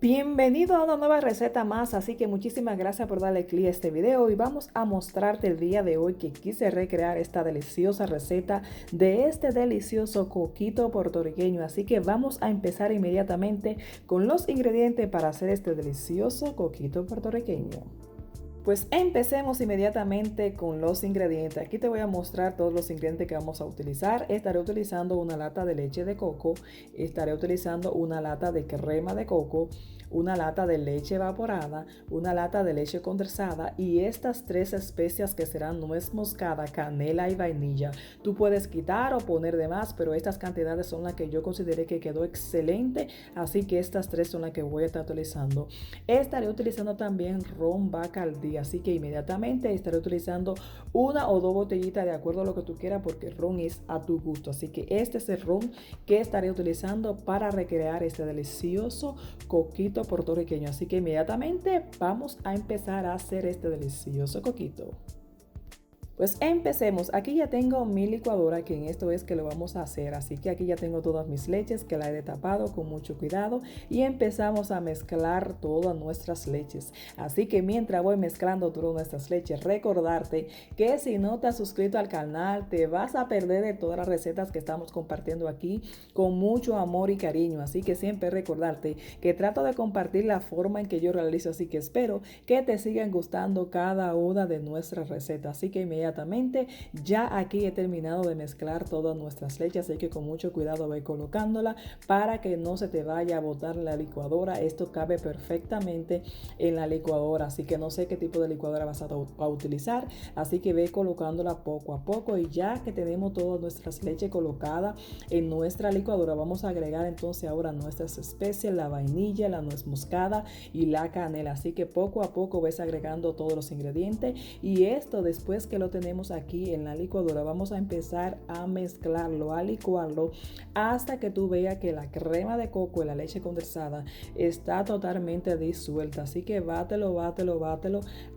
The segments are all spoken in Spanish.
Bienvenido a una nueva receta más, así que muchísimas gracias por darle clic a este video y vamos a mostrarte el día de hoy que quise recrear esta deliciosa receta de este delicioso coquito puertorriqueño, así que vamos a empezar inmediatamente con los ingredientes para hacer este delicioso coquito puertorriqueño. Pues empecemos inmediatamente con los ingredientes. Aquí te voy a mostrar todos los ingredientes que vamos a utilizar. Estaré utilizando una lata de leche de coco, estaré utilizando una lata de crema de coco, una lata de leche evaporada, una lata de leche condensada y estas tres especias que serán nuez moscada, canela y vainilla. Tú puedes quitar o poner de más, pero estas cantidades son las que yo consideré que quedó excelente, así que estas tres son las que voy a estar utilizando. Estaré utilizando también ron Bacardí, así que inmediatamente estaré utilizando una o dos botellitas de acuerdo a lo que tú quieras, porque el ron es a tu gusto. Así que este es el ron que estaré utilizando para recrear este delicioso coquito puertorriqueño. Así que inmediatamente vamos a empezar a hacer este delicioso coquito. Pues empecemos. Aquí ya tengo mi licuadora, que en esto es que lo vamos a hacer. Así que aquí ya tengo todas mis leches que la he destapado con mucho cuidado y empezamos a mezclar todas nuestras leches. Así que mientras voy mezclando todas nuestras leches, recordarte que si no te has suscrito al canal te vas a perder de todas las recetas que estamos compartiendo aquí con mucho amor y cariño. Así que siempre recordarte que trato de compartir la forma en que yo realizo, así que espero que te sigan gustando cada una de nuestras recetas. Así que inmediatamente ya aquí he terminado de mezclar todas nuestras leches, así que con mucho cuidado voy colocándola para que no se te vaya a botar la licuadora. Esto cabe perfectamente en la licuadora, así que no sé qué tipo de licuadora vas a utilizar, así que ve colocándola poco a poco. Y ya que tenemos todas nuestras leches colocadas en nuestra licuadora, vamos a agregar entonces ahora nuestras especias, la vainilla, la nuez moscada y la canela. Así que poco a poco ves agregando todos los ingredientes, y esto después que lo tenemos aquí en la licuadora vamos a empezar a mezclarlo, a licuarlo hasta que tú veas que la crema de coco y la leche condensada está totalmente disuelta. Así que bátelo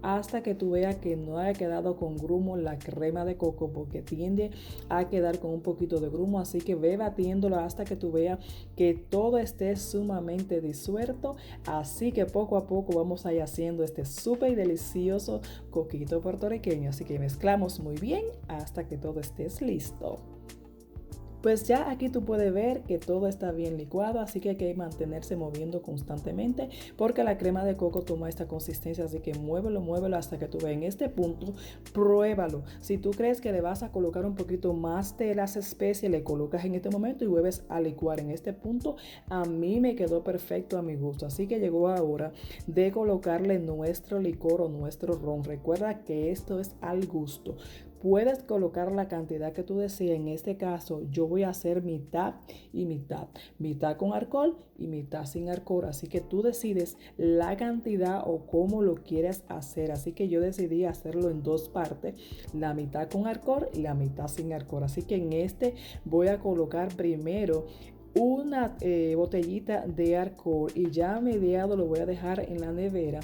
hasta que tú veas que no haya quedado con grumo la crema de coco, porque tiende a quedar con un poquito de grumo. Así que ve batiéndolo hasta que tú veas que todo esté sumamente disuelto. Así que poco a poco vamos a ir haciendo este súper delicioso coquito puertorriqueño. Así que mezclamos muy bien hasta que todo esté listo. Pues ya aquí tú puedes ver que todo está bien licuado, así que hay que mantenerse moviendo constantemente porque la crema de coco toma esta consistencia. Así que muévelo hasta que tú veas. En este punto, pruébalo. Si tú crees que le vas a colocar un poquito más de las especies, le colocas en este momento y vuelves a licuar. En este punto a mí me quedó perfecto a mi gusto, así que llegó ahora de colocarle nuestro licor o nuestro ron. Recuerda que esto es al gusto. Puedes colocar la cantidad que tú desees. En este caso yo voy a hacer mitad y mitad, mitad con alcohol y mitad sin alcohol, así que tú decides la cantidad o cómo lo quieres hacer. Así que yo decidí hacerlo en dos partes, la mitad con alcohol y la mitad sin alcohol. Así que en este voy a colocar primero una botellita de alcohol y ya a mediado lo voy a dejar en la nevera,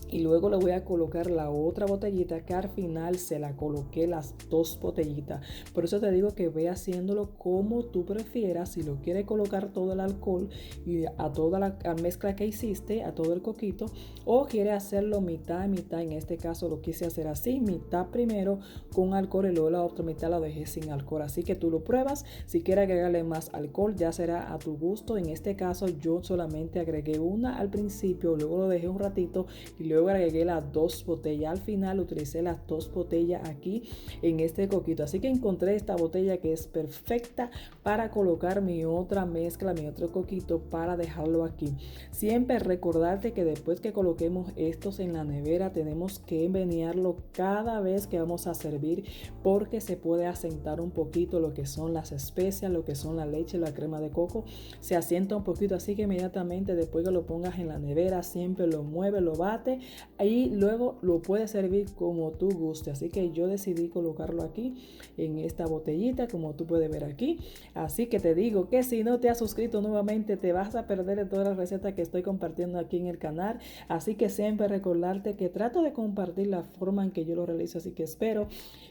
y luego le voy a colocar la otra botellita que al final se la coloqué las dos botellitas. Por eso te digo que ve haciéndolo como tú prefieras. Si lo quieres colocar todo el alcohol y a toda la mezcla que hiciste, a todo el coquito, o quieres hacerlo mitad y mitad. En este caso lo quise hacer así, mitad primero con alcohol y luego la otra mitad la dejé sin alcohol. Así que tú lo pruebas. Si quieres agregarle más alcohol ya será a tu gusto. En este caso yo solamente agregué una al principio, luego lo dejé un ratito y luego agregué las dos botellas. Al final utilicé las dos botellas aquí en este coquito. Así que encontré esta botella que es perfecta para colocar mi otra mezcla, mi otro coquito, para dejarlo aquí. Siempre recordarte que después que coloquemos estos en la nevera tenemos que menearlo cada vez que vamos a servir, porque se puede asentar un poquito lo que son las especias, lo que son la leche, la crema de coco, se asienta un poquito. Así que inmediatamente después que lo pongas en la nevera siempre lo mueve, lo bate caliente y luego lo puedes servir como tú guste. Así que yo decidí colocarlo aquí en esta botellita, como tú puedes ver aquí. Así que te digo que si no te has suscrito nuevamente, te vas a perder de todas las recetas que estoy compartiendo aquí en el canal. Así que siempre recordarte que trato de compartir la forma en que yo lo realizo. Así que espero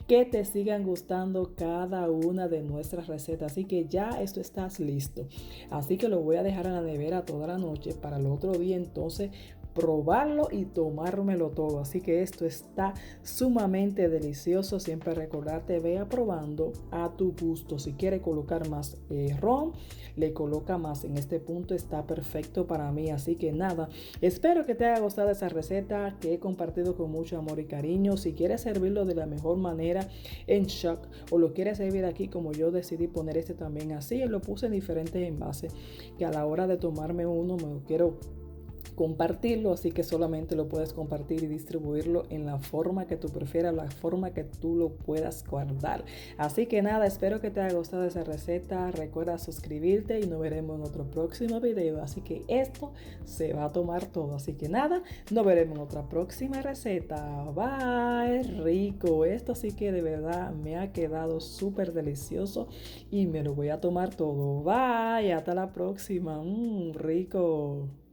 que te sigan gustando cada una de nuestras recetas. Así que ya esto está listo. Así que lo voy a dejar en la nevera toda la noche para el otro día entonces probarlo y tomármelo todo. Así que esto está sumamente delicioso. Siempre recordarte, vea probando a tu gusto. Si quiere colocar más ron, le coloca más. En este punto está perfecto para mí. Así que nada, espero que te haya gustado esa receta que he compartido con mucho amor y cariño. Si quieres servirlo de la mejor manera en shock o lo quieres servir aquí como yo decidí poner este también así, lo puse en diferentes envases que a la hora de tomarme uno me lo quiero compartirlo, así que solamente lo puedes compartir y distribuirlo en la forma que tú prefieras, la forma que tú lo puedas guardar. Así que nada, espero que te haya gustado esa receta. Recuerda suscribirte y nos veremos en otro próximo video. Así que esto se va a tomar todo. Así que nada, nos veremos en otra próxima receta. Bye, rico. Esto sí que de verdad me ha quedado súper delicioso y me lo voy a tomar todo. Bye, hasta la próxima. Rico.